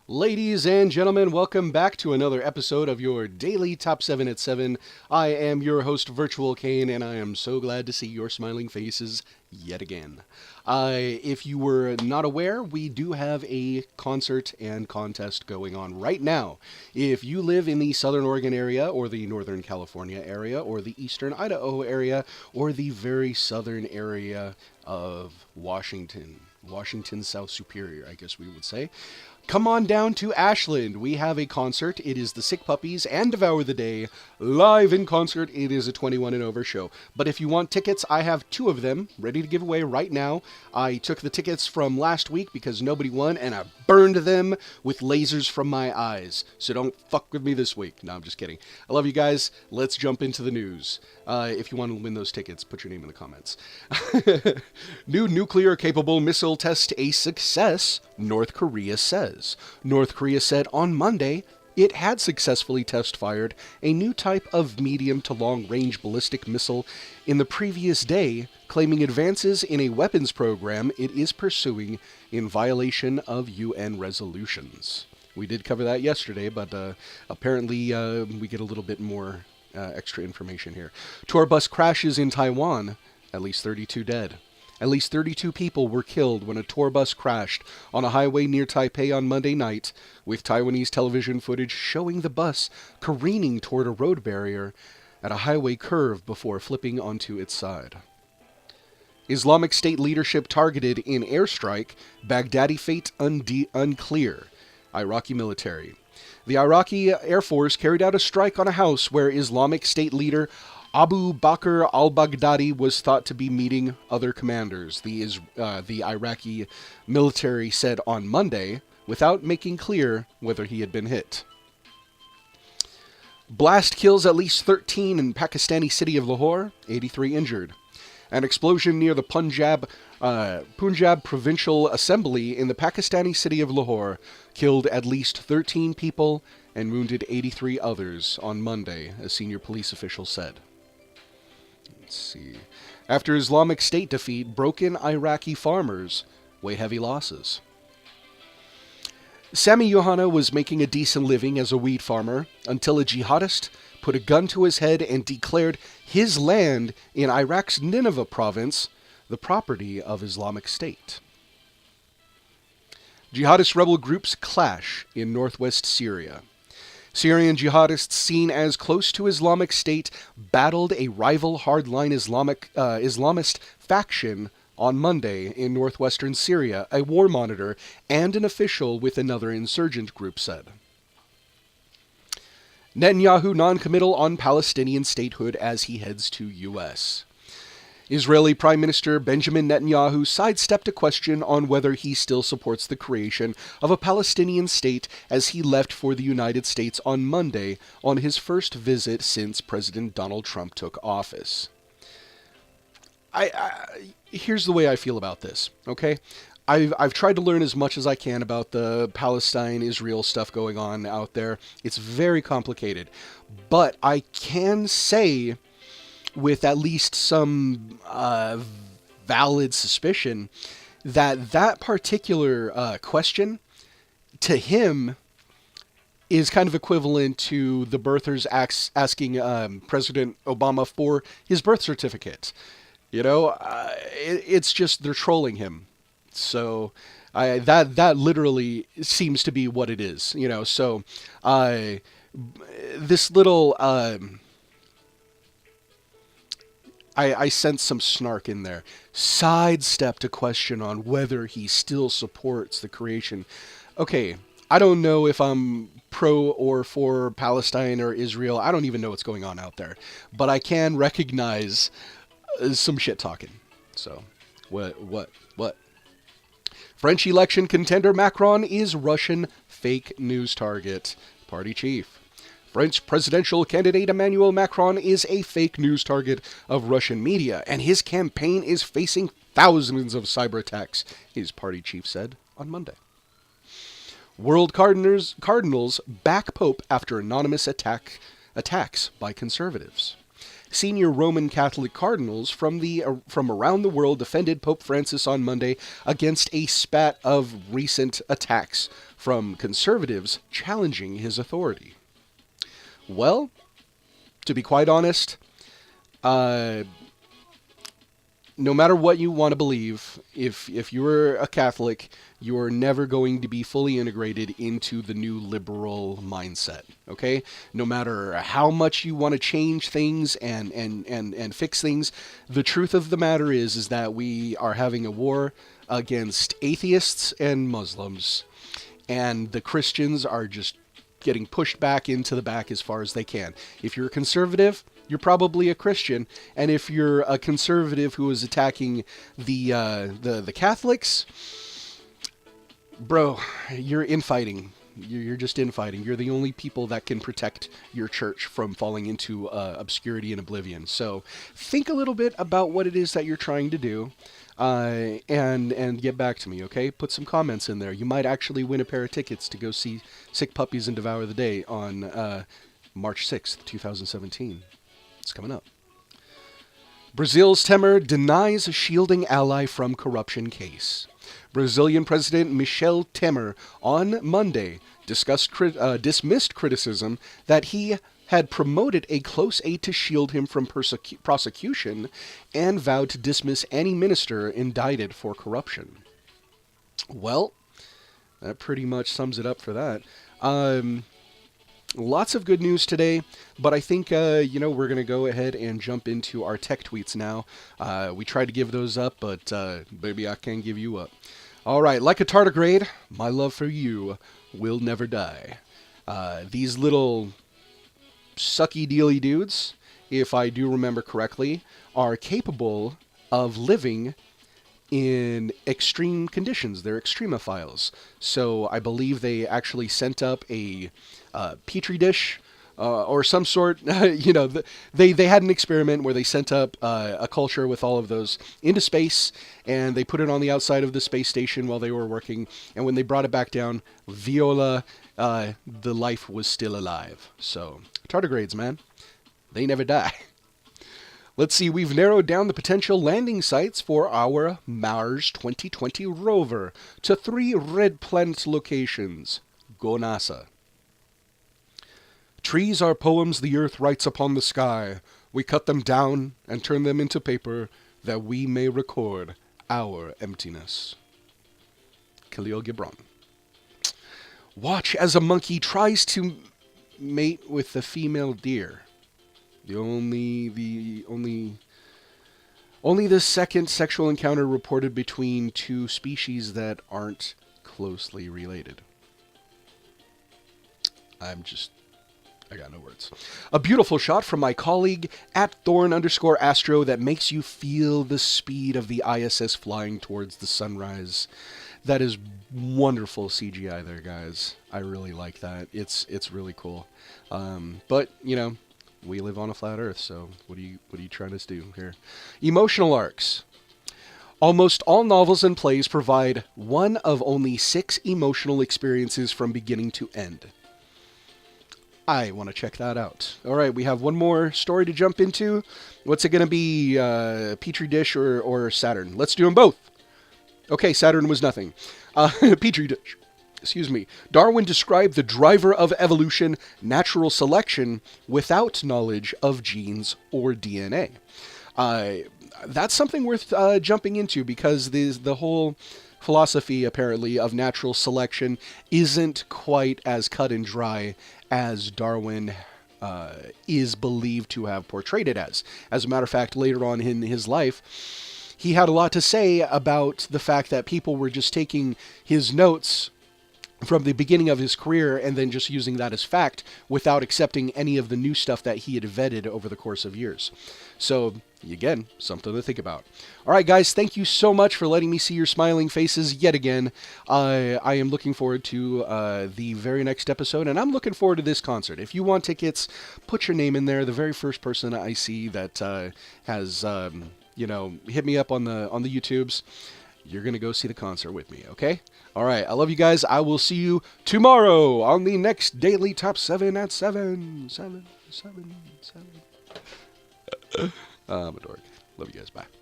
Ladies and gentlemen, welcome back to another episode of your daily Top 7 at 7. I am your host, Virtual Kane, and I am so glad to see your smiling faces yet again. If you were not aware, we do have a concert and contest going on right now. If you live in the Southern Oregon area, or the Northern California area, or the Eastern Idaho area, or the very southern area of Washington South Superior, I guess we would say, come on down to Ashland. We have a concert. It is the Sick Puppies and Devour the Day live in concert. It is a 21 and over show. But if you want tickets, I have two of them ready to give away right now. I took the tickets from last week because nobody won, and I burned them with lasers from my eyes. So don't fuck with me this week. No, I'm just kidding. I love you guys. Let's jump into the news. If you want to win those tickets, put your name in the comments. New nuclear-capable missile test a success, North Korea says. North Korea said on Monday it had successfully test-fired a new type of medium to long-range ballistic missile in the previous day, claiming advances in a weapons program it is pursuing in violation of UN resolutions. We did cover that yesterday, but apparently we get a little bit more extra information here. Tour bus crashes in Taiwan, at least 32 dead. At least 32 people were killed when a tour bus crashed on a highway near Taipei on Monday night, with Taiwanese television footage showing the bus careening toward a road barrier at a highway curve before flipping onto its side. Islamic State leadership targeted in airstrike, Baghdadi fate unclear. Iraqi military. The Iraqi Air Force carried out a strike on a house where Islamic State leader Abu Bakr al-Baghdadi was thought to be meeting other commanders, the Iraqi military said on Monday, without making clear whether he had been hit. Blast kills at least 13 in Pakistani city of Lahore, 83 injured. An explosion near the Punjab Provincial Assembly in the Pakistani city of Lahore killed at least 13 people and wounded 83 others on Monday, a senior police official said. Let's see. After Islamic State defeat, broken Iraqi farmers weigh heavy losses. Sami Yohanna was making a decent living as a wheat farmer until a jihadist put a gun to his head and declared his land in Iraq's Nineveh province the property of Islamic State. Jihadist rebel groups clash in northwest Syria. Syrian jihadists seen as close to Islamic State battled a rival hardline Islamist faction on Monday in northwestern Syria, a war monitor and an official with another insurgent group said. Netanyahu non-committal on Palestinian statehood as he heads to U.S. Israeli Prime Minister Benjamin Netanyahu sidestepped a question on whether he still supports the creation of a Palestinian state as he left for the United States on Monday on his first visit since President Donald Trump took office. Here's the way I feel about this, okay? I've tried to learn as much as I can about the Palestine-Israel stuff going on out there. It's very complicated. But I can say, with at least some valid suspicion, that particular question, to him, is kind of equivalent to the birthers asking President Obama for his birth certificate. You know, it's just they're trolling him. So that literally seems to be what it is. You know, so this little I sense some snark in there. Sidestepped a question on whether he still supports the creation. Okay, I don't know if I'm pro or for Palestine or Israel. I don't even know what's going on out there. But I can recognize some shit talking. So, what? French election contender Macron is Russian fake news target. Party chief. French presidential candidate Emmanuel Macron is a fake news target of Russian media, and his campaign is facing thousands of cyber attacks, his party chief said on Monday. World Cardinals back Pope after anonymous attacks by conservatives. senior Roman Catholic cardinals from around the world defended Pope Francis on Monday against a spat of recent attacks from conservatives challenging his authority. Well, to be quite honest, no matter what you want to believe, if you're a Catholic, you're never going to be fully integrated into the new liberal mindset, okay? No matter how much you want to change things and fix things, the truth of the matter is that we are having a war against atheists and Muslims, and the Christians are just getting pushed back into the back as far as they can. If you're a conservative, you're probably a Christian, and if you're a conservative who is attacking the Catholics, bro, you're infighting. You're just infighting. You're the only people that can protect your church from falling into obscurity and oblivion. So think a little bit about what it is that you're trying to do, and get back to me, okay? Put some comments in there. You might actually win a pair of tickets to go see Sick Puppies and Devour the Day on March 6th, 2017. It's coming up. Brazil's Temer denies a shielding ally from corruption case. Brazilian President Michel Temer on Monday dismissed criticism that he had promoted a close aide to shield him from prosecution and vowed to dismiss any minister indicted for corruption. Well, that pretty much sums it up for that. Lots of good news today, but I think, we're going to go ahead and jump into our tech tweets now. We tried to give those up, but baby, I can't give you up. All right, like a tardigrade, my love for you will never die. These little sucky-dealy dudes, if I do remember correctly, are capable of living in extreme conditions. They're extremophiles. So I believe they actually sent up a petri dish or some sort. They had an experiment where they sent up a culture with all of those into space, and they put it on the outside of the space station while they were working. And when they brought it back down, Viola, the life was still alive. So tardigrades, man, they never die. Let's see, we've narrowed down the potential landing sites for our Mars 2020 rover to 3 red planet locations. Go NASA. Trees are poems the earth writes upon the sky. We cut them down and turn them into paper that we may record our emptiness. Khalil Gibran. Watch as a monkey tries to mate with the female deer. Only the second sexual encounter reported between 2 species that aren't closely related. I got no words. A beautiful shot from my colleague at Thorn_Astro that makes you feel the speed of the ISS flying towards the sunrise. That is wonderful CGI there, guys. I really like that. It's really cool. But, we live on a flat Earth, so what are you trying to do here? Emotional arcs. Almost all novels and plays provide one of only 6 emotional experiences from beginning to end. I want to check that out. All right, we have one more story to jump into. What's it going to be? Petri dish or Saturn? Let's do them both. Okay, Saturn was nothing. Petri dish. Excuse me. Darwin described the driver of evolution, natural selection, without knowledge of genes or DNA. That's something worth jumping into, because the whole philosophy, apparently, of natural selection isn't quite as cut and dry as Darwin is believed to have portrayed it as. As a matter of fact, later on in his life, he had a lot to say about the fact that people were just taking his notes from the beginning of his career and then just using that as fact without accepting any of the new stuff that he had vetted over the course of years. So, again, something to think about. All right, guys, thank you so much for letting me see your smiling faces yet again. I am looking forward to the very next episode, and I'm looking forward to this concert. If you want tickets, put your name in there. The very first person I see that has, hit me up on the YouTubes, you're going to go see the concert with me, okay? All right, I love you guys. I will see you tomorrow on the next Daily Top 7 at 7. 7, 7, 7. I'm a dork. Love you guys. Bye.